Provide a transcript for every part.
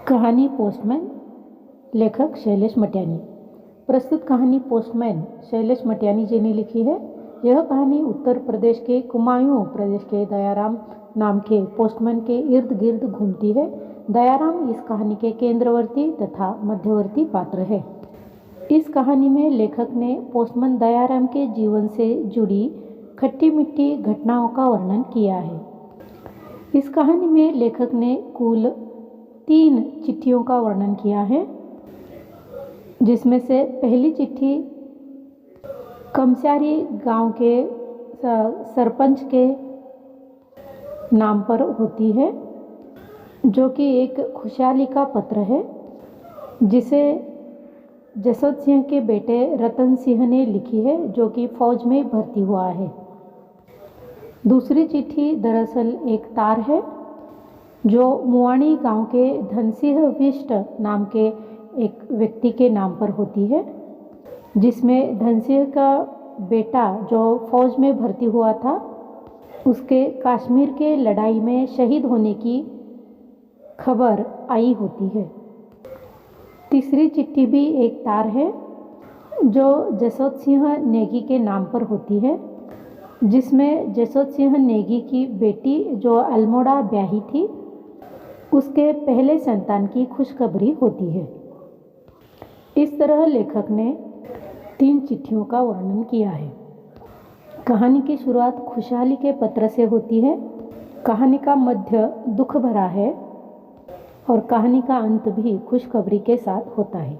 कहानी पोस्टमैन, लेखक शैलेश मटियानी। प्रस्तुत कहानी पोस्टमैन शैलेश मटियानी जी ने लिखी है। यह कहानी उत्तर प्रदेश के कुमाऊं प्रदेश के दयाराम नाम के पोस्टमैन के इर्द गिर्द घूमती है। दयाराम इस कहानी के केंद्रवर्ती तथा मध्यवर्ती पात्र है। इस कहानी में लेखक ने पोस्टमैन दयाराम के जीवन से जुड़ी खट्टी मिट्टी घटनाओं का वर्णन किया है। इस कहानी में लेखक ने कुल 3 चिट्ठियों का वर्णन किया है, जिसमें से पहली चिट्ठी कमस्यारी गांव के सरपंच के नाम पर होती है, जो कि एक खुशहाली का पत्र है, जिसे जसवंत सिंह के बेटे रतन सिंह ने लिखी है, जो कि फौज में भर्ती हुआ है। दूसरी चिट्ठी दरअसल एक तार है, जो मुवाणी गांव के धनसिंह विष्ट नाम के एक व्यक्ति के नाम पर होती है, जिसमें धनसिंह का बेटा जो फौज में भर्ती हुआ था, उसके कश्मीर के लड़ाई में शहीद होने की खबर आई होती है। तीसरी चिट्ठी भी एक तार है, जो जसवंत सिंह नेगी के नाम पर होती है, जिसमें जसवंत सिंह नेगी की बेटी जो अल्मोड़ा ब्याही थी, उसके पहले संतान की खुशखबरी होती है। इस तरह लेखक ने 3 चिट्ठियों का वर्णन किया है। कहानी की शुरुआत खुशहाली के पत्र से होती है। कहानी का मध्य दुख भरा है और कहानी का अंत भी खुशखबरी के साथ होता है।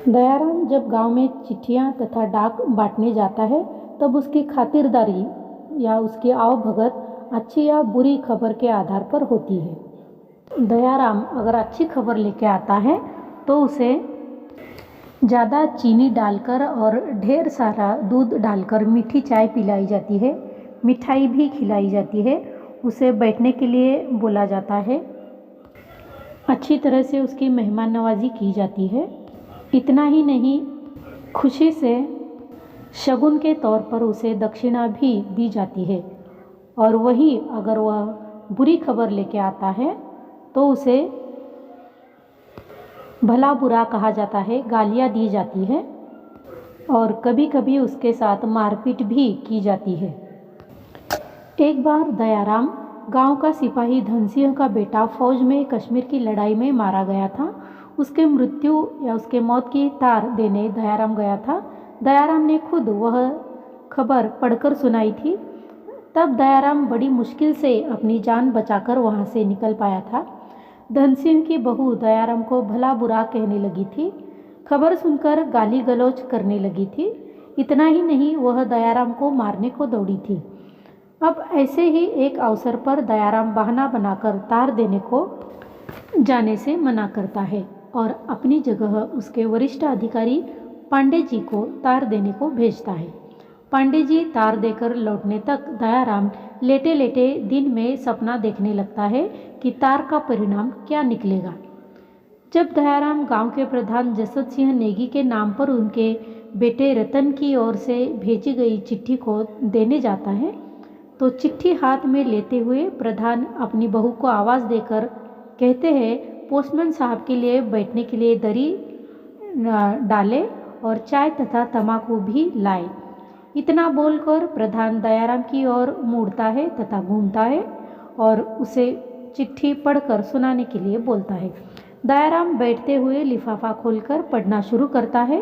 दयाराम जब गांव में चिट्ठियां तथा डाक बांटने जाता है, तब उसकी खातिरदारी या उसकी आवभगत अच्छी या बुरी खबर के आधार पर होती है। दयाराम अगर अच्छी खबर लेके आता है तो उसे ज़्यादा चीनी डालकर और ढेर सारा दूध डालकर मीठी चाय पिलाई जाती है, मिठाई भी खिलाई जाती है, उसे बैठने के लिए बोला जाता है, अच्छी तरह से उसकी मेहमान नवाजी की जाती है। इतना ही नहीं, खुशी से शगुन के तौर पर उसे दक्षिणा भी दी जाती है। और वही अगर वह बुरी खबर लेके आता है तो उसे भला बुरा कहा जाता है, गालियाँ दी जाती है और कभी कभी उसके साथ मारपीट भी की जाती है। एक बार दयाराम गांव का सिपाही धनसिंह का बेटा फौज में कश्मीर की लड़ाई में मारा गया था। उसके मृत्यु या उसके मौत की तार देने दयाराम गया था। दयाराम ने खुद वह खबर पढ़कर सुनाई थी। तब दयाराम बड़ी मुश्किल से अपनी जान बचाकर वहाँ से निकल पाया था। धनसिंह की बहू दयाराम को भला बुरा कहने लगी थी, खबर सुनकर गाली गलौज करने लगी थी। इतना ही नहीं, वह दयाराम को मारने को दौड़ी थी। अब ऐसे ही एक अवसर पर दयाराम बहाना बनाकर तार देने को जाने से मना करता है और अपनी जगह उसके वरिष्ठ अधिकारी पांडे जी को तार देने को भेजता है। पांडे जी तार देकर लौटने तक दयाराम लेटे लेटे दिन में सपना देखने लगता है कि तार का परिणाम क्या निकलेगा। जब दयाराम गांव के प्रधान जसवंत सिंह नेगी के नाम पर उनके बेटे रतन की ओर से भेजी गई चिट्ठी को देने जाता है, तो चिट्ठी हाथ में लेते हुए प्रधान अपनी बहू को आवाज़ देकर कहते हैं, पोस्टमैन साहब के लिए बैठने के लिए दरी डाले और चाय तथा तम्बाकू भी लाए। इतना बोलकर प्रधान दयाराम की ओर मुड़ता है तथा घूमता है और उसे चिट्ठी पढ़कर सुनाने के लिए बोलता है। दयाराम बैठते हुए लिफाफा खोलकर पढ़ना शुरू करता है।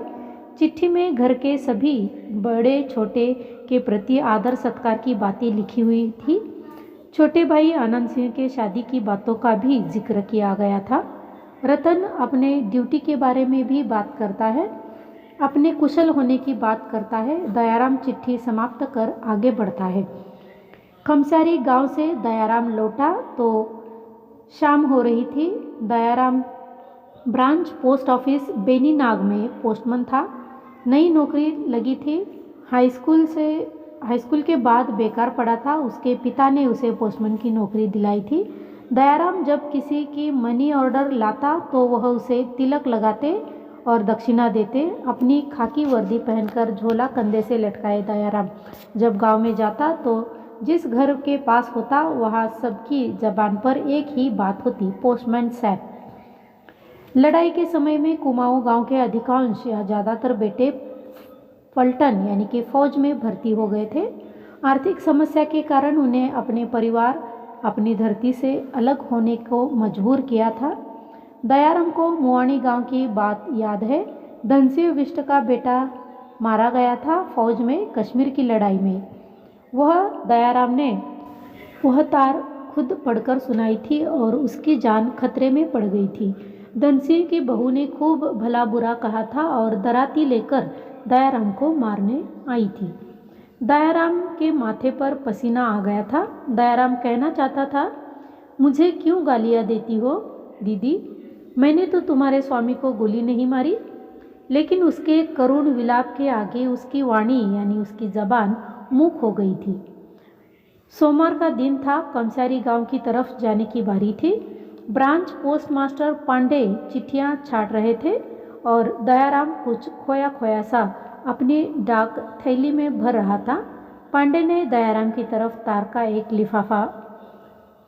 चिट्ठी में घर के सभी बड़े छोटे के प्रति आदर सत्कार की बातें लिखी हुई थी। छोटे भाई आनंद सिंह के शादी की बातों का भी जिक्र किया गया था। रतन अपने ड्यूटी के बारे में भी बात करता है, अपने कुशल होने की बात करता है। दयाराम चिट्ठी समाप्त कर आगे बढ़ता है। खमसारी गांव से दयाराम लौटा तो शाम हो रही थी। दयाराम ब्रांच पोस्ट ऑफिस बेनीनाग में पोस्टमैन था। नई नौकरी लगी थी। हाई स्कूल के बाद बेकार पड़ा था। उसके पिता ने उसे पोस्टमैन की नौकरी दिलाई थी। दयाराम जब किसी की मनी ऑर्डर लाता तो वह उसे तिलक लगाते और दक्षिणा देते। अपनी खाकी वर्दी पहनकर झोला कंधे से लटकाए दयाराम जब गांव में जाता तो जिस घर के पास होता वहाँ सबकी जबान पर एक ही बात होती, पोस्टमैन सैप। लड़ाई के समय में कुमाऊं गांव के अधिकांश या ज़्यादातर बेटे पलटन यानी कि फौज में भर्ती हो गए थे। आर्थिक समस्या के कारण उन्हें अपने परिवार, अपनी धरती से अलग होने को मजबूर किया था। दयाराम को मुआनी गांव की बात याद है। धनसिंह बिष्ट का बेटा मारा गया था फौज में कश्मीर की लड़ाई में। दयाराम ने वह तार खुद पढ़कर सुनाई थी और उसकी जान खतरे में पड़ गई थी। धनसिंह की बहू ने खूब भला बुरा कहा था और दराती लेकर दयाराम को मारने आई थी। दयाराम के माथे पर पसीना आ गया था। दयाराम कहना चाहता था, मुझे क्यों गालियाँ देती हो दीदी, मैंने तो तुम्हारे स्वामी को गोली नहीं मारी। लेकिन उसके करुण विलाप के आगे उसकी वाणी यानी उसकी जबान मूक हो गई थी। सोमवार का दिन था। कमसारी गांव की तरफ जाने की बारी थी। ब्रांच पोस्टमास्टर पांडे चिट्ठियां छाट रहे थे और दयाराम कुछ खोया खोया सा अपनी डाक थैली में भर रहा था। पांडे ने दयाराम की तरफ तार का एक लिफाफा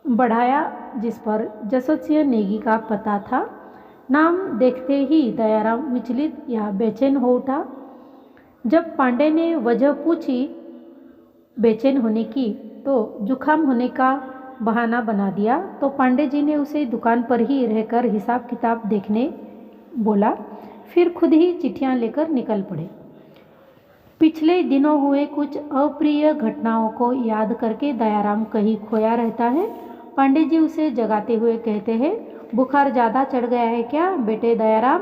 बढ़ाया जिस पर जसवंत सिंह नेगी का पता था। नाम देखते ही दयाराम विचलित या बेचैन हो उठा। जब पांडे ने वजह पूछी बेचैन होने की तो जुखाम होने का बहाना बना दिया, तो पांडे जी ने उसे दुकान पर ही रहकर हिसाब किताब देखने बोला। फिर खुद ही चिट्ठियां लेकर निकल पड़े। पिछले दिनों हुए कुछ अप्रिय घटनाओं को याद करके दयाराम कहीं खोया रहता है। पांडे जी उसे जगाते हुए कहते हैं, बुखार ज़्यादा चढ़ गया है क्या बेटे दयाराम।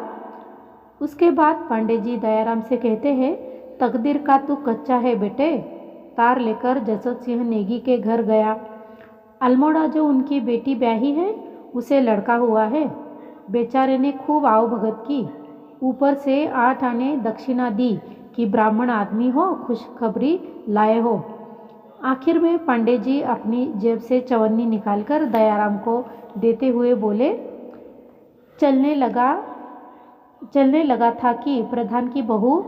उसके बाद पांडे जी दयाराम से कहते हैं, तकदीर का तू कच्चा है बेटे। तार लेकर जसवंत सिंह नेगी के घर गया। अल्मोड़ा जो उनकी बेटी ब्याही है उसे लड़का हुआ है। बेचारे ने खूब आओ भगत की, ऊपर से 8 आने दक्षिणा दी कि ब्राह्मण आदमी हो, खुशखबरी लाए हो। आखिर में पांडे जी अपनी जेब से चवन्नी निकालकर दयाराम को देते हुए बोले, चलने लगा था कि प्रधान की बहू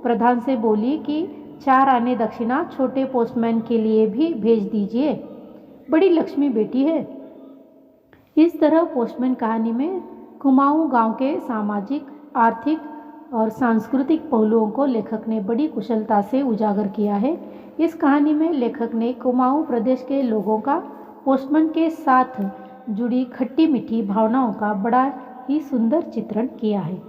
प्रधान से बोली कि 4 आने दक्षिणा छोटे पोस्टमैन के लिए भी भेज दीजिए, बड़ी लक्ष्मी बेटी है। इस तरह पोस्टमैन कहानी में कुमाऊं गांव के सामाजिक, आर्थिक और सांस्कृतिक पहलुओं को लेखक ने बड़ी कुशलता से उजागर किया है। इस कहानी में लेखक ने कुमाऊं प्रदेश के लोगों का पोस्टमैन के साथ जुड़ी खट्टी मीठी भावनाओं का बड़ा ही सुंदर चित्रण किया है।